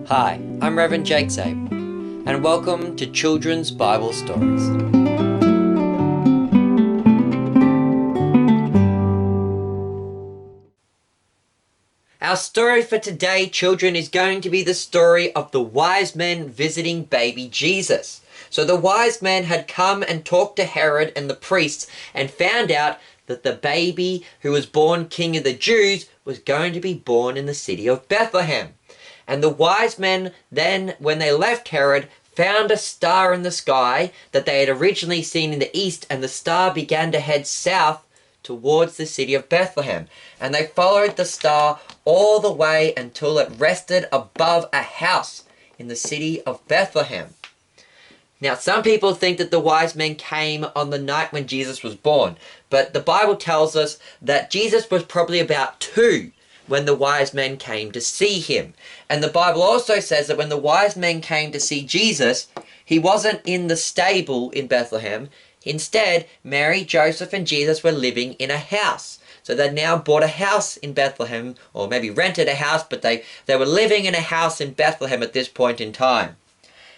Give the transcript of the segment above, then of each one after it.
Hi, I'm Reverend Jake Zabel, and welcome to Children's Bible Stories. Our story for today, children, is going to be the story of the wise men visiting baby Jesus. So the wise men had come and talked to Herod and the priests and found out that the baby who was born king of the Jews was going to be born in the city of Bethlehem. And the wise men then, when they left Herod, found a star in the sky that they had originally seen in the east, and the star began to head south towards the city of Bethlehem. And they followed the star all the way until it rested above a house in the city of Bethlehem. Now, some people think that the wise men came on the night when Jesus was born, but the Bible tells us that Jesus was probably about 2 when the wise men came to see him. And the Bible also says that when the wise men came to see Jesus, he wasn't in the stable in Bethlehem. Instead, Mary, Joseph, and Jesus were living in a house. So they'd now bought a house in Bethlehem, or maybe rented a house, but they were living in a house in Bethlehem at this point in time.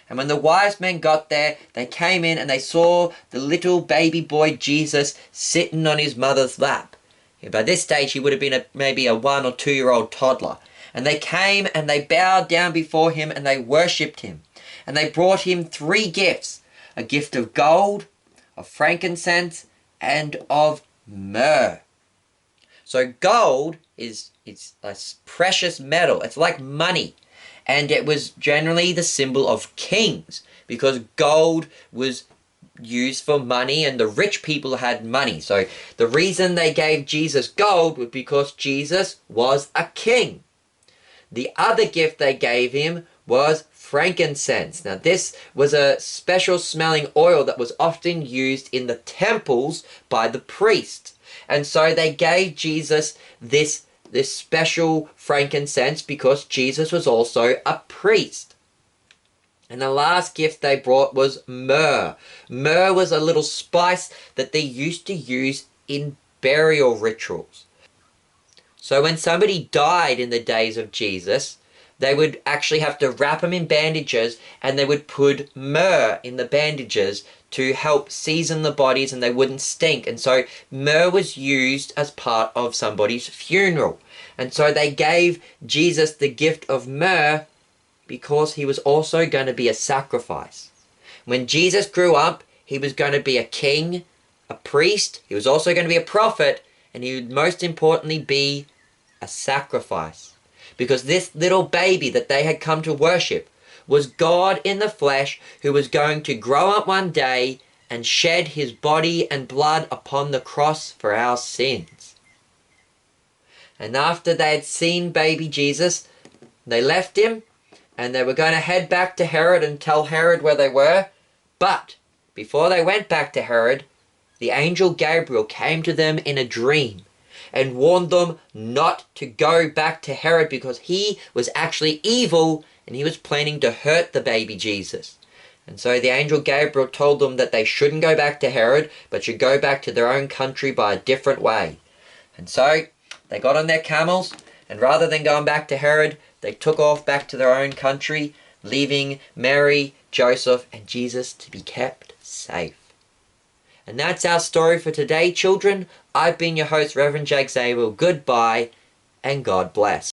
And when the wise men got there, they came in and they saw the little baby boy Jesus sitting on his mother's lap. By this stage, he would have been maybe a 1 or 2 year old toddler. And they came and they bowed down before him and they worshipped him. And they brought him 3 gifts: a gift of gold, of frankincense, and of myrrh. So gold is a precious metal. It's like money. And it was generally the symbol of kings, because gold was used for money and the rich people had money. So the reason they gave Jesus gold was because Jesus was a king. The other gift they gave him was frankincense. Now this was a special smelling oil that was often used in the temples by the priests. And so they gave Jesus this special frankincense because Jesus was also a priest. And the last gift they brought was myrrh. Myrrh was a little spice that they used to use in burial rituals. So when somebody died in the days of Jesus, they would actually have to wrap them in bandages, and they would put myrrh in the bandages to help season the bodies and they wouldn't stink. And so myrrh was used as part of somebody's funeral. And so they gave Jesus the gift of myrrh because he was also going to be a sacrifice. When Jesus grew up, he was going to be a king, a priest, he was also going to be a prophet, and he would most importantly be a sacrifice. Because this little baby that they had come to worship was God in the flesh, who was going to grow up one day and shed his body and blood upon the cross for our sins. And after they had seen baby Jesus, they left him, and they were going to head back to Herod and tell Herod where they were. But before they went back to Herod, the angel Gabriel came to them in a dream and warned them not to go back to Herod, because he was actually evil and he was planning to hurt the baby Jesus. And so the angel Gabriel told them that they shouldn't go back to Herod, but should go back to their own country by a different way. And so they got on their camels, and rather than going back to Herod, they took off back to their own country, leaving Mary, Joseph, and Jesus to be kept safe. And that's our story for today, children. I've been your host, Reverend Jake Zabel. Goodbye, and God bless.